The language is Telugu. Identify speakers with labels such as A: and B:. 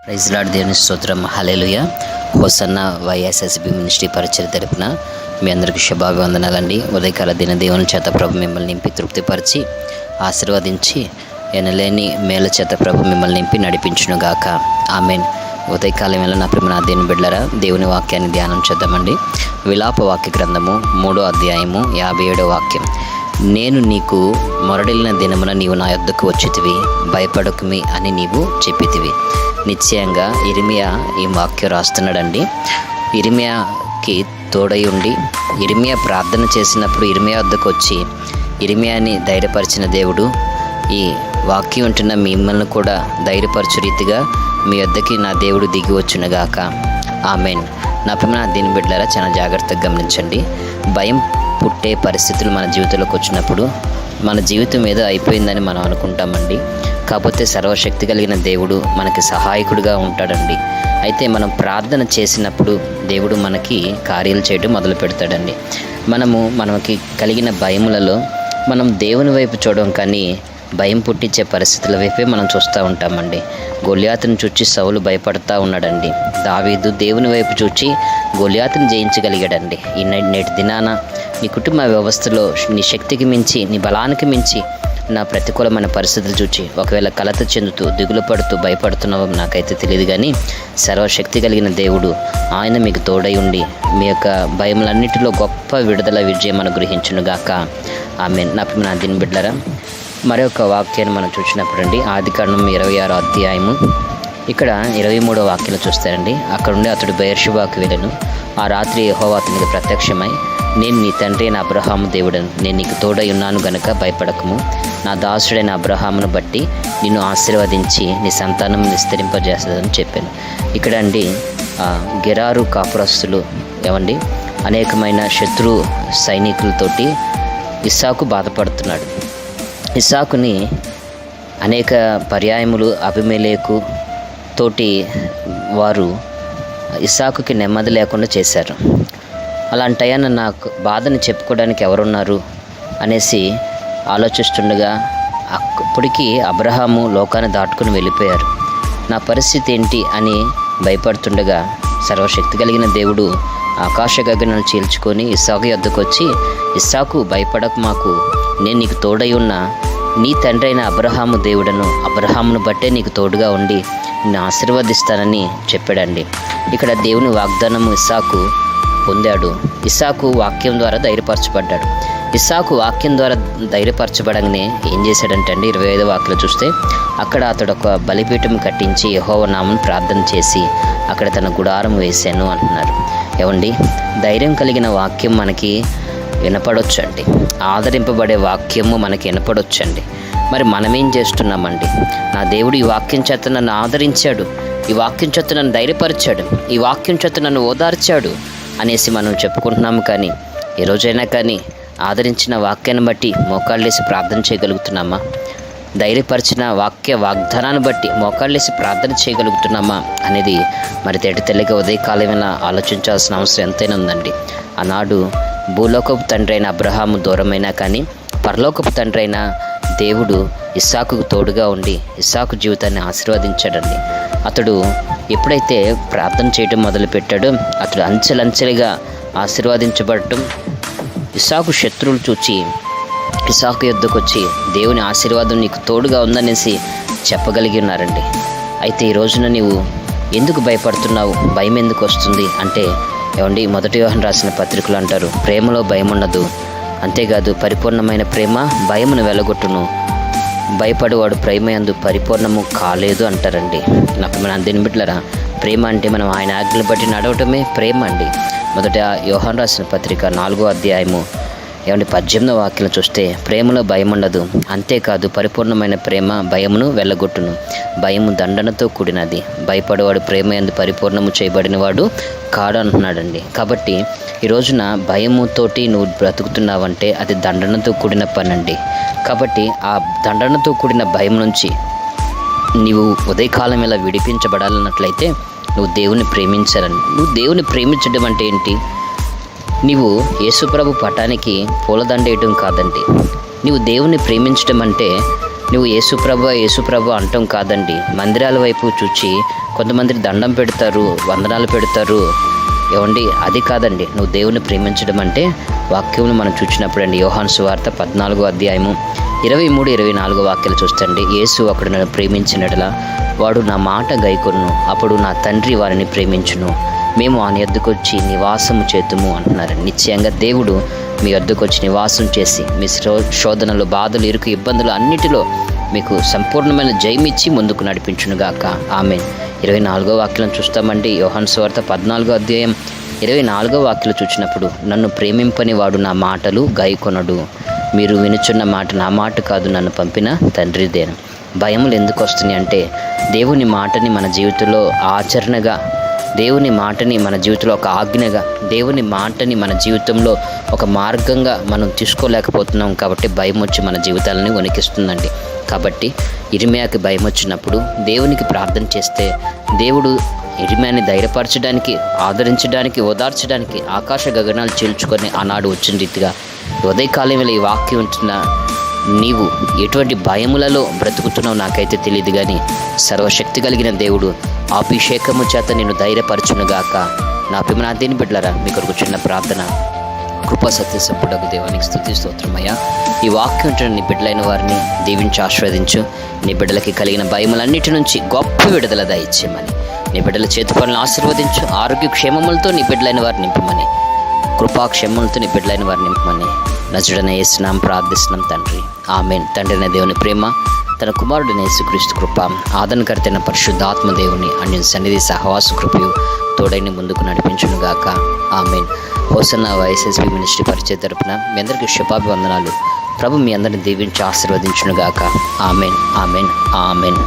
A: ప్రైజ్ లార్డ్, దేవుని స్తోత్రం, హల్లెలూయా. హోసన్న వైఎస్ఎస్బి మినిస్ట్రీ పరిచయం తరపున మీ అందరికీ శుభాభివందనాలండి. ఉదయకాల దిన దేవుని చేత ప్రభు మిమ్మల్ని నింపి తృప్తిపరిచి ఆశీర్వదించి ఎనలేని మేల చేత ప్రభు మిమ్మల్ని నింపి నడిపించునుగాక. ఆమెన్. ఉదయకాలం వేళ నా ప్రేమ దేవుని బిడ్డలారా, దేవుని వాక్యాన్ని ధ్యానం చేద్దామండి. విలాప వాక్య గ్రంథము 3వ అధ్యాయము 57వ వాక్యం. నేను నీకు మొరడిల్లిన దినమున నీవు నా యొద్దకు వచ్చితివి, భయపడకుమి అని నీవు చెప్పితివి. నిశ్చయంగా ఇర్మియా ఈ వాక్యం రాస్తున్నాడండి. ఇర్మియాకి తోడై ఉండి ఇర్మియా ప్రార్థన చేసినప్పుడు ఇర్మియా వద్దకు వచ్చి ఇర్మియాని ధైర్యపరిచిన దేవుడు ఈ వాక్యం ఉంటున్న మిమ్మల్ని కూడా ధైర్యపరచు రీతిగా మీ వద్దకి నా దేవుడు దిగి వచ్చునుగాక. ఆమెన్. నా ప్రేమ దీని బిడ్డలారా, చాలా జాగ్రత్తగా గమనించండి. భయం పుట్టే పరిస్థితులు మన జీవితంలోకి వచ్చినప్పుడు మన జీవితం ఏదో అయిపోయిందని మనం అనుకుంటామండి. కాకపోతే సర్వశక్తి కలిగిన దేవుడు మనకి సహాయకుడిగా ఉంటాడండి. అయితే మనం ప్రార్థన చేసినప్పుడు దేవుడు మనకి కార్యాలు చేయడం మొదలు పెడతాడండి. మనకి కలిగిన భయములలో మనం దేవుని వైపు చూడడం కానీ భయం పుట్టించే పరిస్థితుల వైపే మనం చూస్తూ ఉంటామండి. గొలియాతును చూచి సౌలు భయపడతా ఉన్నాడండి. దావీదు దేవుని వైపు చూచి గొలియాతును జయించగలిగాడండి. నేటి దినాన నీ కుటుంబ వ్యవస్థలో నీ శక్తికి మించి, నీ బలానికి మించి నా ప్రతికూలమైన పరిస్థితులు చూచి ఒకవేళ కలత చెందుతూ దిగులు పడుతూ భయపడుతున్నావో నాకైతే తెలియదు, కానీ సర్వశక్తి కలిగిన దేవుడు ఆయన మీకు తోడై ఉండి మీ యొక్క భయములన్నిటిలో గొప్ప విడుదల విజయం అనుగ్రహించునుగాక. ఆమె. నా దీని బిడ్డలారా, మరొక వాక్యాన్ని మనం చూసినప్పుడు అండి, ఆదికాండం 26వ అధ్యాయము ఇక్కడ 23వ వాక్యాలు చూస్తారండి. అక్కడ నుండి అతడు బెయేర్షెబాకు వెళ్ళెను. ఆ రాత్రి యెహోవా అతనికి ప్రత్యక్షమై, నేను నీ తండ్రి అయిన అబ్రహాము దేవుడను, నేను నీకు తోడై ఉన్నాను గనుక భయపడకము. నా దాసుడైన అబ్రహామును బట్టి నిన్ను ఆశీర్వదించి నీ సంతానం విస్తరింపజేస్తుందని చెప్పాను. ఇక్కడ అండి గెరారు కాపురస్తులు ఏమండి అనేకమైన శత్రు సైనికులతోటి ఇస్సాకు బాధపడుతున్నాడు. ఇస్సాకుని అనేక పర్యాయములు అబీమెలెకు తోటి వారు ఇస్సాకుకి నెమ్మది లేకుండా చేశారు. అలాంటయాన నాకు బాధని చెప్పుకోవడానికి ఎవరున్నారు అనేసి ఆలోచిస్తుండగా అప్పటికి అబ్రహాము లోకాన్ని దాటుకుని వెళ్ళిపోయారు. నా పరిస్థితి ఏంటి అని భయపడుతుండగా సర్వశక్తి కలిగిన దేవుడు ఆకాశ గగనాలు చీల్చుకొని ఇస్సాకు యొద్దకు వచ్చి, ఇస్సాకు భయపడకు, మాకు నేను నీకు తోడై ఉన్న నీ తండ్రి అయిన అబ్రహాము దేవుడను, అబ్రహామును బట్టే నీకు తోడుగా ఉండి నిన్ను ఆశీర్వదిస్తానని చెప్పాడండి. ఇక్కడ దేవుని వాగ్దానము ఇస్సాకు పొందాడు. ఇస్సాకు వాక్యం ద్వారా ధైర్యపరచబడ్డాడు. ఇస్సాకు వాక్యం ద్వారా ధైర్యపరచబడగానే ఏం చేశాడంటే అండి, 25వ వాక్యం చూస్తే అక్కడ అతడు ఒక బలిపీఠం కట్టించి యెహోవా నామమును ప్రార్థన చేసి అక్కడ తన గుడారం వేశాను అంటున్నారు. ఏమండి, ధైర్యం కలిగిన వాక్యం మనకి వినపడొచ్చండి. ఆదరింపబడే వాక్యము మనకి వినపడొచ్చండి. మరి మనమేం చేస్తున్నామండి? నా దేవుడు ఈ వాక్యం చేత నన్ను ఆదరించాడు, ఈ వాక్యం చేత నన్ను ధైర్యపరిచాడు, ఈ వాక్యం చేత నన్ను ఓదార్చాడు అనేసి మనం చెప్పుకుంటున్నాము. కానీ ఏ రోజైనా కానీ ఆదరించిన వాక్యాన్ని బట్టి మోకాళ్ళేసి ప్రార్థన చేయగలుగుతున్నామా? ధైర్యపరిచిన వాగ్దానాన్ని బట్టి మోకాళ్ళేసి ప్రార్థన చేయగలుగుతున్నామా అనేది మరి తేటతెల్లిగా ఉదయకాలమైనా ఆలోచించాల్సిన అవసరం ఎంతైనా ఉందండి. ఆనాడు భూలోకపు తండ్రి అయిన అబ్రహాము దూరమైనా కానీ పరలోకపు తండ్రి అయిన దేవుడు ఇస్సాకుకు తోడుగా ఉండి ఇస్సాకు జీవితాన్ని ఆశీర్వదించాడండి. అతడు ఎప్పుడైతే ప్రార్థన చేయడం మొదలుపెట్టాడో అతడు అంచెలంచెలుగా ఆశీర్వదించబడటం, ఇస్సాకు శత్రువులు చూచి ఇస్సాకు యొద్దకు వచ్చి దేవుని ఆశీర్వాదం నీకు తోడుగా ఉందనేసి చెప్పగలిగి ఉన్నారండి. అయితే ఈ రోజున నీవు ఎందుకు భయపడుతున్నావు? భయం ఎందుకు వస్తుంది అంటే ఏమండి, 1 యోహాను రాసిన పత్రికలు అంటారు, ప్రేమలో భయం ఉండదు, అంతేకాదు పరిపూర్ణమైన ప్రేమ భయమును వెలగొట్టును, భయపడేవాడు ప్రేమయందు పరిపూర్ణము కాలేదు అంటారండి. నాకు మన దీని బిడ్డలారా, ప్రేమ అంటే మనం ఆయన ఆజ్ఞలు బట్టి నడవటమే ప్రేమ అండి. 1 యోహాను రాసిన పత్రిక 4వ అధ్యాయము 18వ వాక్యం చూస్తే ప్రేమలో భయం ఉండదు, అంతేకాదు పరిపూర్ణమైన ప్రేమ భయమును వెళ్ళగొట్టును, భయము దండనతో కూడినది, భయపడేవాడు ప్రేమయందు పరిపూర్ణము చేయబడినవాడు కాడు అంటున్నాడండి. కాబట్టి ఈ రోజున భయముతోటి నువ్వు బ్రతుకుతున్నావంటే అది దండనతో కూడిన పనండి. కాబట్టి ఆ దండనతో కూడిన భయం నుంచి నీవు ఉదయకాలం ఇలా విడిపించబడాలన్నట్లయితే నువ్వు దేవుని ప్రేమించాలని. నువ్వు దేవుని ప్రేమించడం అంటే ఏంటి? నీవు యేసుప్రభు పటానికి పూలదండ వేయడం కాదండి. నీవు దేవుని ప్రేమించడం అంటే నువ్వు యేసుప్రభు అంటాం కాదండి. మందిరాల వైపు చూచి కొంతమంది దండం పెడతారు, వందనాలు పెడతారు. ఏమండి, అది కాదండి. నువ్వు దేవుని ప్రేమించడం అంటే వాక్యములు మనం చూసినప్పుడు అండి, యోహాను సువార్త 14వ అధ్యాయము 23-24 వాక్యాలు చూస్తండి. యేసు ఒకడు నన్ను ప్రేమించినట్లా వాడు నా మాట గైకొను, అప్పుడు నా తండ్రి వారిని ప్రేమించును, మేము ఆయన యొద్దకు వచ్చి నివాసము చేతుము అంటున్నారు. నిశ్చయంగా దేవుడు మీ యొద్దకు వచ్చి నివాసం చేసి మీ శోధనలు, బాధలు, ఇరుకు, ఇబ్బందులు అన్నిటిలో మీకు సంపూర్ణమైన జయమిచ్చి ముందుకు నడిపించునుగాక. ఆమేన్. 24వ వాక్యం చూస్తామండి. యోహాను సువార్త 14వ అధ్యాయం 24వ వాక్యం చూసినప్పుడు, నన్ను ప్రేమింపని వాడు నా మాటలు గైకొనడు. మీరు వినుచున్న మాట నా మాట కాదు, నన్ను పంపిన తండ్రిదేను. భయములు ఎందుకు వస్తున్నాయి అంటే, దేవుని మాటని మన జీవితంలో ఆచరణగా, దేవుని మాటని మన జీవితంలో ఒక ఆజ్ఞగా, దేవుని మాటని మన జీవితంలో ఒక మార్గంగా మనం తీసుకోలేకపోతున్నాం. కాబట్టి భయం వచ్చి మన జీవితాలని వణికిస్తుందండి. కాబట్టి ఇర్మియాకి భయం వచ్చినప్పుడు దేవునికి ప్రార్థన చేస్తే దేవుడు ఇర్మియాని ధైర్యపరచడానికి, ఆదరించడానికి, ఓదార్చడానికి ఆకాశ గగనాలు చీల్చుకొని ఆనాడు వచ్చిన రీతిగా ఉదయకాలం వేళ ఈ వాక్యం ఉంటున్న నీవు ఎటువంటి భయములలో బ్రతుకుతున్నావు నాకైతే తెలియదు, కానీ సర్వశక్తి కలిగిన దేవుడు అభిషేకము చేత నిన్ను ధైర్యపరచునుగాక. నా పిమనాదేని బిడ్డలారా, మీ కొరకు చిన్న ప్రార్థన. కృపా సత్య సంపూర్ణకు దేవానికి స్తుతి స్తోత్రమయ్యా. ఈ వాక్యం నీ బిడ్డలైన వారిని దీవించి ఆశీర్వదించు. నీ బిడ్డలకి కలిగిన భయములన్నిటి నుంచి గొప్ప విడుదల దయచేయమని, నీ బిడ్డల చేతి పనులను ఆశీర్వదించు. ఆరోగ్య క్షేమములతో నీ బిడ్డలైన వారిని నింపమని, కృపాక్షేమములతో నీ బిడ్డలైన వారిని నింపమని నజరుడైన యేసునామమున ప్రార్థిస్తున్నాం తండ్రి. ఆమేన్. తండ్రి అయిన దేవుని ప్రేమ, తన కుమారుడైన యేసుక్రీస్తు కృప, ఆదరణకర్తైన పరిశుద్ధాత్మ దేవుని అన్య సన్నిధి సహవాస కృపయు తోడైన ముందుకు నడిపించునుగాక. ఆమేన్. హోసన్నా వైఎస్ఎస్బి మినిస్ట్రీ పరిచయ తరపున మీ అందరికీ శుభాభివందనాలు. ప్రభు మీ అందరిని దీవించి ఆశీర్వదించునుగాక. ఆమేన్. ఆమేన్. ఆమేన్.